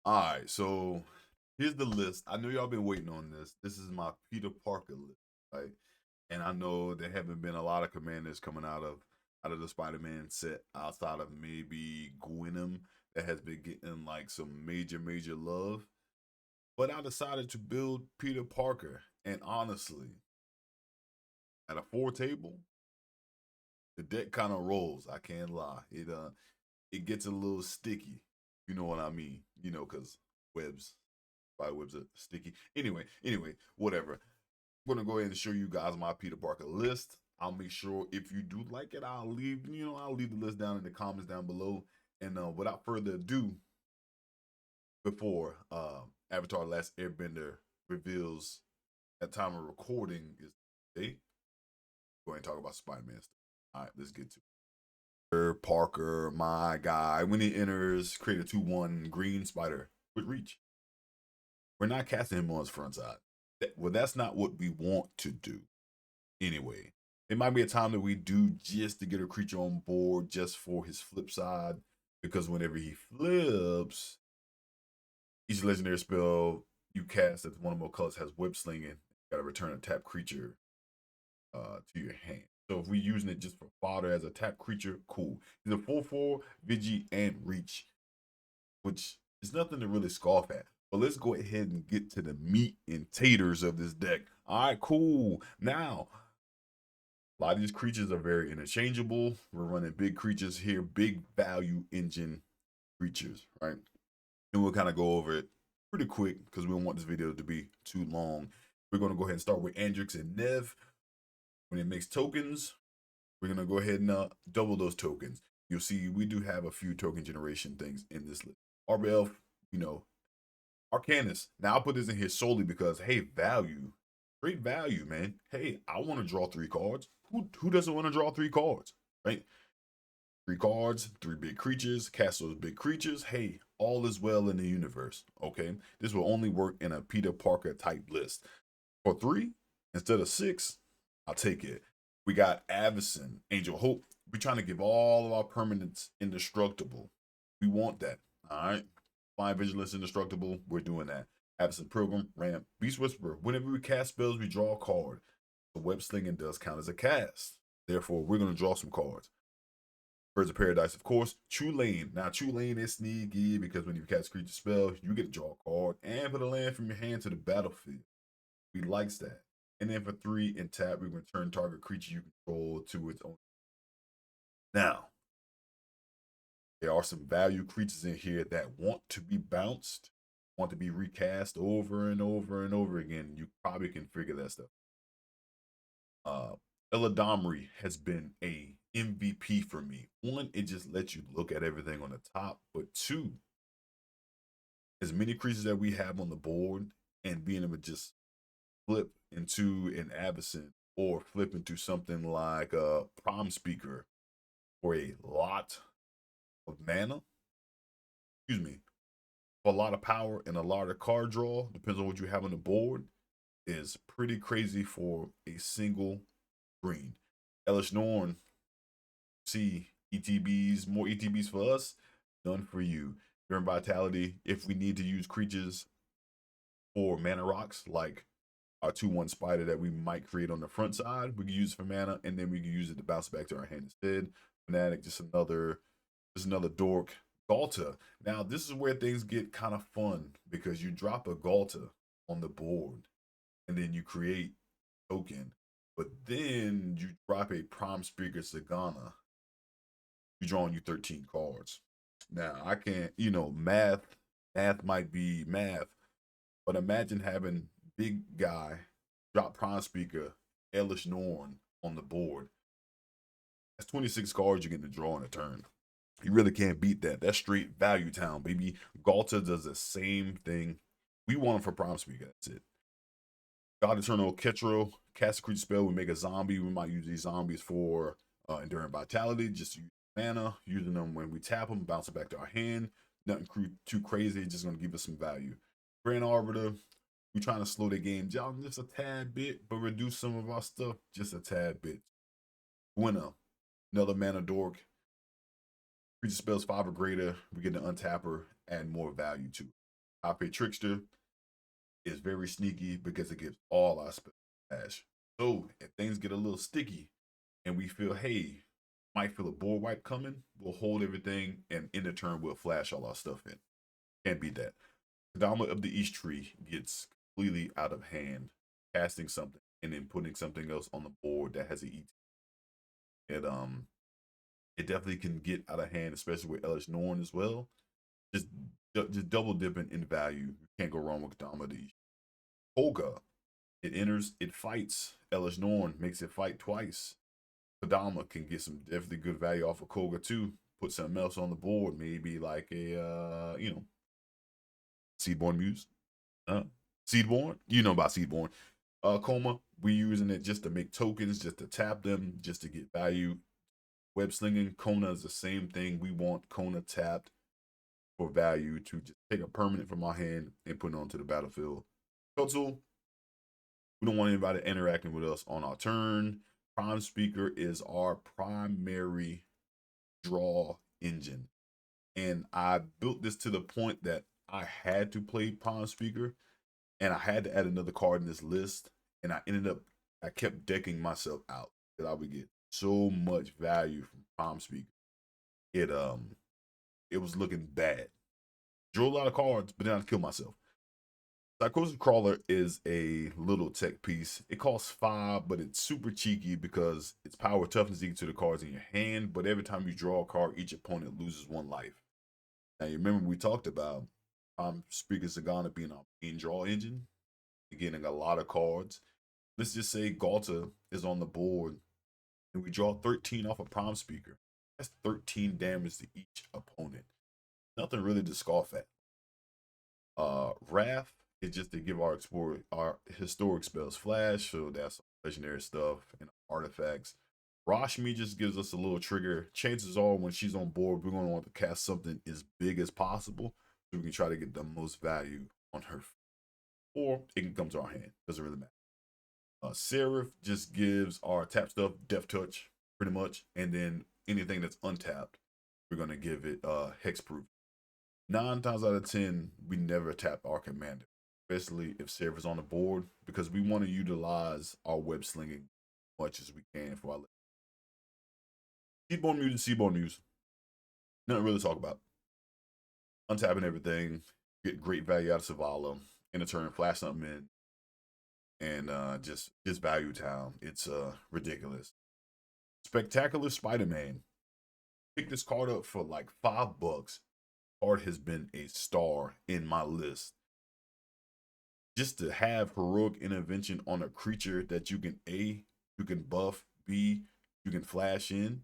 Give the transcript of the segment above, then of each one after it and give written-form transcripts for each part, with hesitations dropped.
All right, so here's the list. I know y'all been waiting on this. This is my Peter Parker list, right? And I know there haven't been a lot of commanders coming out of the Spider-Man set outside of maybe Gwenom that has been getting like some major love. But I decided to build Peter Parker, and honestly, at a four table, the deck kind of rolls. I can't lie. It gets a little sticky. You know what I mean? Because webs, spider webs are sticky. Anyway, whatever. I'm gonna go ahead and show you guys my Peter Parker list. I'll make sure if you do like it, I'll leave the list down in the comments down below. And without further ado, before Avatar: Last Airbender reveals at time of recording is today, go ahead and talk about Spider-Man stuff. All right, let's get to it. Parker, my guy. When he enters, create a 2/1 green spider with reach. We're not casting him on his front side. Well, that's not what we want to do. Anyway, it might be a time that we do just to get a creature on board just for his flip side. Because whenever he flips, each legendary spell you cast that one or more colors has Web-Slinging. You gotta return a tap creature to your hand. So if we're using it just for fodder as a tap creature, cool. He's a 4/4, Vigi, and reach, which is nothing to really scoff at. But let's go ahead and get to the meat and taters of this deck. All right, cool. Now, a lot of these creatures are very interchangeable. We're running big creatures here, big value engine creatures, right? And we'll kind of go over it pretty quick because we don't want this video to be too long. We're going to go ahead and start with Andrix and Nev. When it makes tokens, we're going to go ahead and double those tokens. You'll see we do have a few token generation things in this list. Arbor Elf, Arcanus. Now I'll put this in here solely because, hey, value. Great value, man. Hey, I want to draw 3 cards. Who doesn't want to draw 3 cards, right? 3 cards, 3 big creatures, cast those big creatures. Hey, all is well in the universe, okay? This will only work in a Peter Parker type list. For 3 instead of 6, I'll take it. We got Avison, Angel Hope. We're trying to give all of our permanents indestructible. We want that, all right? Flying Vigilance indestructible, we're doing that. Avison Pilgrim, Ramp, Beast Whisperer. Whenever we cast spells, we draw a card. The Web-Slinging does count as a cast. Therefore, we're going to draw some cards. Birds of Paradise, of course. True Lane. Now, True Lane is sneaky because when you cast creature spell, you get to draw a card and put a land from your hand to the battlefield. We likes that. And then for 3 and tap, we return target creature you control to its own. Now, there are some value creatures in here that want to be bounced, want to be recast over and over and over again. You probably can figure that stuff. Eladamri has been a MVP for me. 1, it just lets you look at everything on the top, but 2, as many creatures that we have on the board and being able to just flip into an Avison or flip into something like a Prom Speaker for a lot of mana, excuse me, for a lot of power and a lot of card draw, depends on what you have on the board, is pretty crazy for a single green. Elish Norn, see ETBs, more ETBs for us, none for you. During Vitality, if we need to use creatures for mana rocks, like our 2/1 spider that we might create on the front side, we can use it for mana, and then we can use it to bounce back to our hand instead. Fnatic, just another dork. Galta. Now, this is where things get kind of fun because you drop a Galta on the board and then you create token, but then you drop a Prom Speaker Sagana. You're drawing you 13 cards. Now, I can't, math might be math, but imagine having big guy drop Prime Speaker, Elish Norn on the board. That's 26 cards you're getting to draw in a turn. You really can't beat that. That's straight value town, baby. Galta does the same thing. We want him for Prime Speaker. That's it. God Eternal Ketro, cast a creature spell. We make a zombie. We might use these zombies for Enduring Vitality. Just use mana, using them when we tap them, bounce it back to our hand. Nothing too crazy. Just going to give us some value. Grand Arbiter, we're trying to slow the game down just a tad bit, but reduce some of our stuff just a tad bit. Winner, another mana dork. Creature spells 5 or greater. We get an untapper, add more value to it. High Trickster is very sneaky because it gives all our spells flash. So if things get a little sticky and we feel, hey, might feel a board wipe coming, we'll hold everything and in the turn we'll flash all our stuff in. Can't beat that. Kadama of the East Tree gets completely out of hand, casting something and then putting something else on the board that has an ET. It definitely can get out of hand, especially with Elish Norn as well. Just double dipping in value. You can't go wrong with Kadama of the East. Kolga, it enters, it fights. Elish Norn makes it fight twice. Kadama can get some definitely good value off of Kolga too. Put something else on the board, maybe like a Seedborn Muse. Seedborn, you know about Seedborn. Coma, we using it just to make tokens, just to tap them, just to get value. Web-Slinging, Kona is the same thing. We want Kona tapped for value to just take a permanent from our hand and put it onto the battlefield. Kotsul, we don't want anybody interacting with us on our turn. Prime Speaker is our primary draw engine. And I built this to the point that I had to play Prime Speaker and I had to add another card in this list. And I kept decking myself out that I would get so much value from Prime Speaker. It was looking bad. Drew a lot of cards, but then I killed myself. Psychosis Crawler is a little tech piece. It costs 5, but it's super cheeky because its power toughness equal to the cards in your hand. But every time you draw a card, each opponent loses 1 life. Now you remember we talked about Speaker Sagana being our main draw engine, getting a lot of cards. Let's just say Galta is on the board and we draw 13 off a Prime Speaker. That's 13 damage to each opponent. Nothing really to scoff at. Wrath is just to give our historic spells flash, so that's legendary stuff and artifacts. Rashmi just gives us a little trigger. Chances are when she's on board, we're going to want to cast something as big as possible so we can try to get the most value on her. Or it can come to our hand. Doesn't really matter. Seraph just gives our tap stuff Death Touch, pretty much. And then anything that's untapped, we're going to give it Hexproof. 9 times out of 10, we never tap our commander, especially if Seraph is on the board, because we want to utilize our Web-Slinging as much as we can for our Seedborn Muse. Nothing really to talk about. Untapping everything, get great value out of Savala, in a turn, flash something in, and just value town. It's ridiculous. Spectacular Spider-Man. Pick this card up for like $5. Card has been a star in my list. Just to have heroic intervention on a creature that you can A, you can buff, B, you can flash in,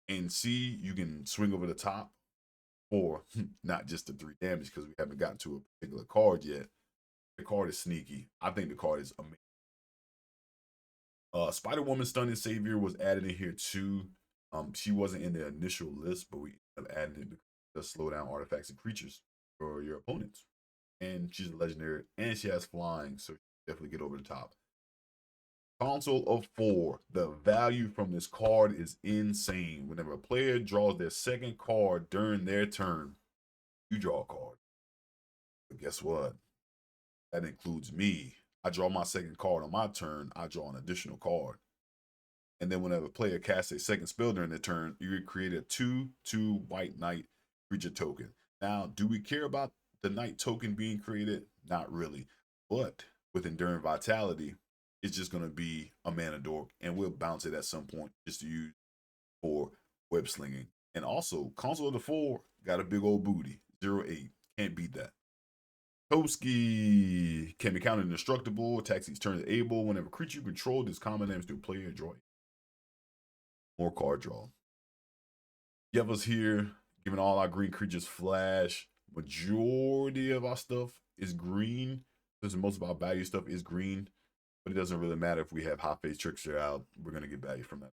and C, you can swing over the top, or not just the 3 damage because we haven't gotten to a particular card yet. The card is sneaky. I think the card is amazing. Spider-Woman Stunning Savior was added in here too. She wasn't in the initial list, but we ended up adding it to slow down artifacts and creatures for your opponents. And she's a legendary, and she has flying, so definitely get over the top. Council of 4. The value from this card is insane. Whenever a player draws their second card during their turn, you draw a card. But guess what? That includes me. I draw my second card on my turn, I draw an additional card. And then whenever a player casts a second spell during their turn, you create a 2/2 white knight creature token. Now, do we care about the knight token being created? Not really. But with Enduring Vitality, it's just going to be a mana dork, and we'll bounce it at some point just to use for Web-Slinging. And also, Council of the 4 got a big old booty. 0/8. Can't beat that. Toski can be counted indestructible. Attacks each turn is able. Whenever creature you control does common damage to a player, draw. More card draw. Yeva's here, giving all our green creatures flash. Majority of our stuff is green. Because most of our value stuff is green. But it doesn't really matter if we have Hot Face Trickster out. We're going to get value from that.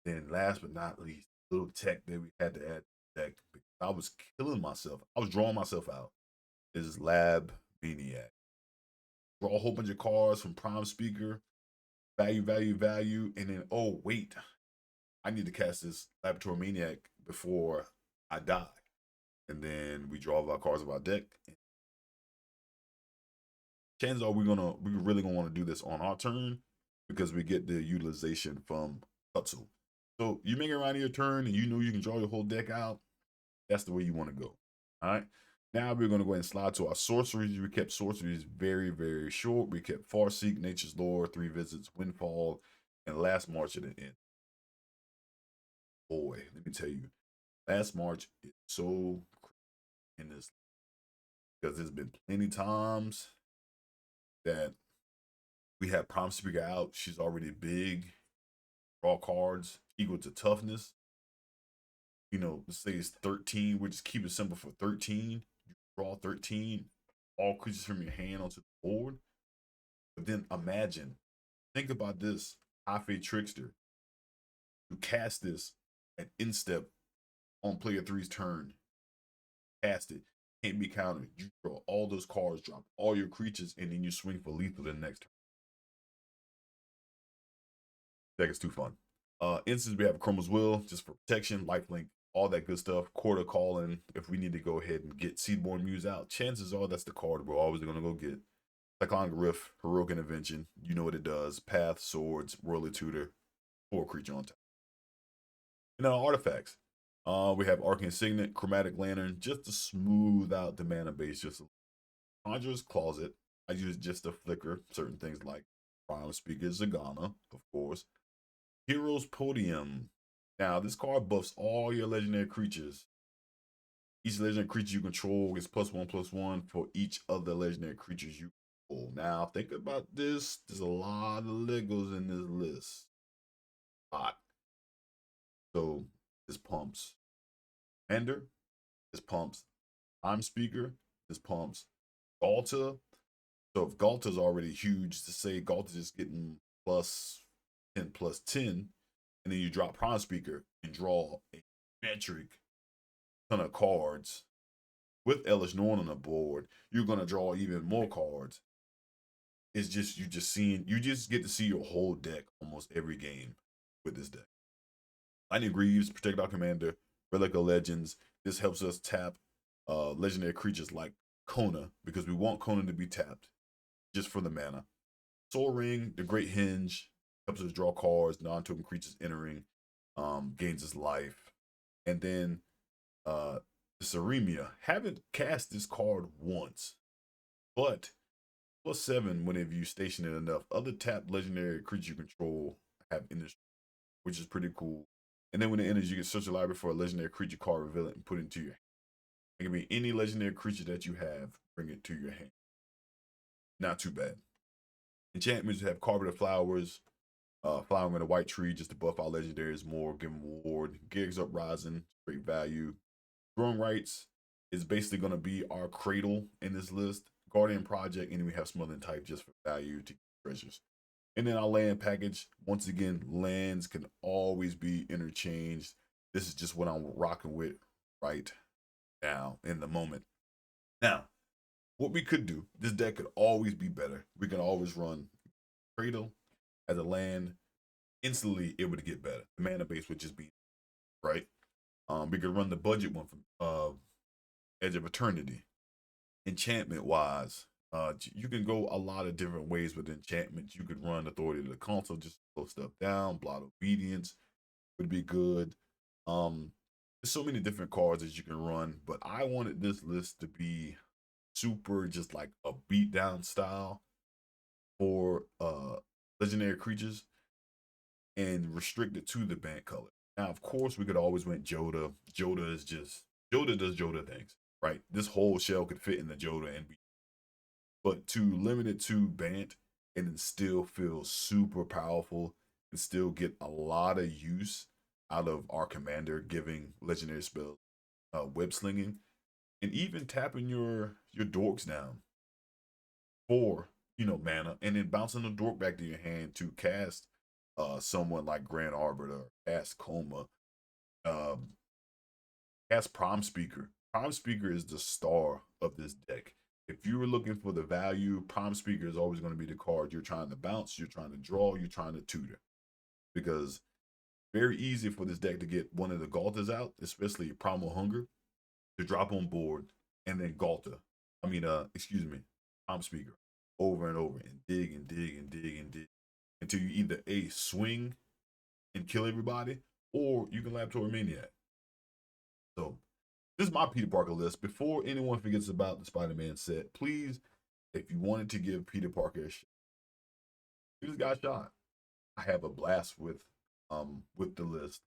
Then last but not least, little tech that we had to add to the deck. I was killing myself. I was drawing myself out. Is Lab Maniac. Draw a whole bunch of cards from Prime Speaker. Value. And then, oh, wait. I need to cast this Laboratory Maniac before I die. and then we draw our cards of our deck. Chances are we really gonna want to do this on our turn because we get the utilization from Hutzel. So you make it around your turn and you know you can draw your whole deck out. That's the way you want to go. All right. Now we're going to go ahead and slide to our sorceries. We kept sorceries very, very short. We kept Farseek, Nature's Lore, 3 Visits, Windfall, and Last March at the end. Boy, let me tell you, Last March is so in this because there's been plenty times that we have Prime Speaker out. She's already big. Draw cards equal to toughness. You know, let's say it's 13. We'll just keep it simple for 13. You draw 13, all creatures from your hand onto the board. But then imagine, think about this, High-Fate Trickster. You cast this at instep on player 3's turn. Cast it, can't be countered. You draw all those cards, drop all your creatures, and then you swing for lethal the next turn. Deck is too fun. Instance, we have Chroma's Will, just for protection, lifelink, all that good stuff. Quarter Calling, if we need to go ahead and get Seedborn Muse out, chances are that's the card we're always going to go get. Cyclonic Rift, Heroic Intervention, you know what it does. Path, Swords, Worldly Tutor, 4 creature on top. And then artifacts. We have Arcane Signet, Chromatic Lantern, just to smooth out the mana base. Just Conjurer's Closet. I use just to flicker certain things like Prime Speaker, Zagana, of course. Heroes Podium. Now, this card buffs all your legendary creatures. Each legendary creature you control gets +1/+1 for each of the legendary creatures you control. Now, think about this. There's a lot of Legos in this list. A lot. So, this pumps Ender. This pumps Prime Speaker. This pumps Galta. So, if Galta's already huge, to say Galta's just getting +10/+10, and then you drop Prime Speaker and draw a metric ton of cards with Elish Norn on the board, you're gonna draw even more cards. It's just you just get to see your whole deck almost every game with this deck. Lightning Greaves, Protect Our Commander, Relic of Legends. This helps us tap legendary creatures like Kona because we want Kona to be tapped just for the mana. Soul Ring, the Great Hinge, helps us draw cards, non-token creatures entering, gains its life. And then the Seremia. Haven't cast this card once, but +7 whenever you station it enough. Other tapped legendary creatures you control have industry, which is pretty cool. And then when it enters, you can search your library for a legendary creature card, reveal it, and put it into your hand. It can be any legendary creature that you have, bring it to your hand. Not too bad. Enchantments have Carpet of Flowers, Flowering in a White Tree, just to buff our legendaries more, give them ward. Gigs Uprising, great value. Growing Rights is basically going to be our cradle in this list. Guardian Project, and then we have Smothering Type just for value to get treasures. And then our land package, once again, lands can always be interchanged. This is just what I'm rocking with right now in the moment. Now, what we could do, this deck could always be better. We can always run Cradle as a land. Instantly, it would get better. The mana base would just be right. We could run the budget one from Edge of Eternity. Enchantment wise, you can go a lot of different ways with enchantments. You could run Authority of the Council, just slow stuff down. Blot Obedience would be good. There's so many different cards that you can run, but I wanted this list to be super just like a beatdown style for legendary creatures and restricted to the Bant color. Now, of course, we could always went Joda. Joda does Joda things, right? This whole shell could fit in the Joda and be, but to limit it to Bant and then still feel super powerful and still get a lot of use out of our commander, giving legendary spells, Web-Slinging, and even tapping your dorks down for mana, and then bouncing the dork back to your hand to cast someone like Grand Arbiter, cast Coma, cast Prime Speaker. Prime Speaker is the star of this deck. If you were looking for the value, Prime Speaker is always going to be the card you're trying to bounce, you're trying to draw, you're trying to tutor. Because very easy for this deck to get one of the Galtas out, especially Primal Hunger, to drop on board and then Galta. Excuse me, I'm speaker over and over and dig and dig and dig and dig until you either A, swing and kill everybody, or you can Laboratory Maniac. So this is my Peter Parker list. Before anyone forgets about the Spider-Man set, please, if you wanted to give Peter Parker a shot, he just got shot. I have a blast with the list.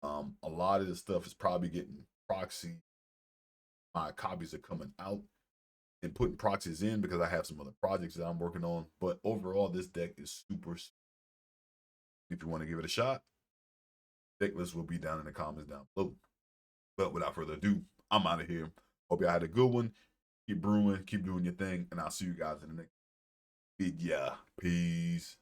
A lot of this stuff is probably getting proxy. My copies are coming out and putting proxies in because I have some other projects that I'm working on. But overall, this deck is super. If you want to give it a shot, deck list will be down in the comments down below. But without further ado, I'm out of here. Hope y'all had a good one. Keep brewing, keep doing your thing, and I'll see you guys in the next video. Peace.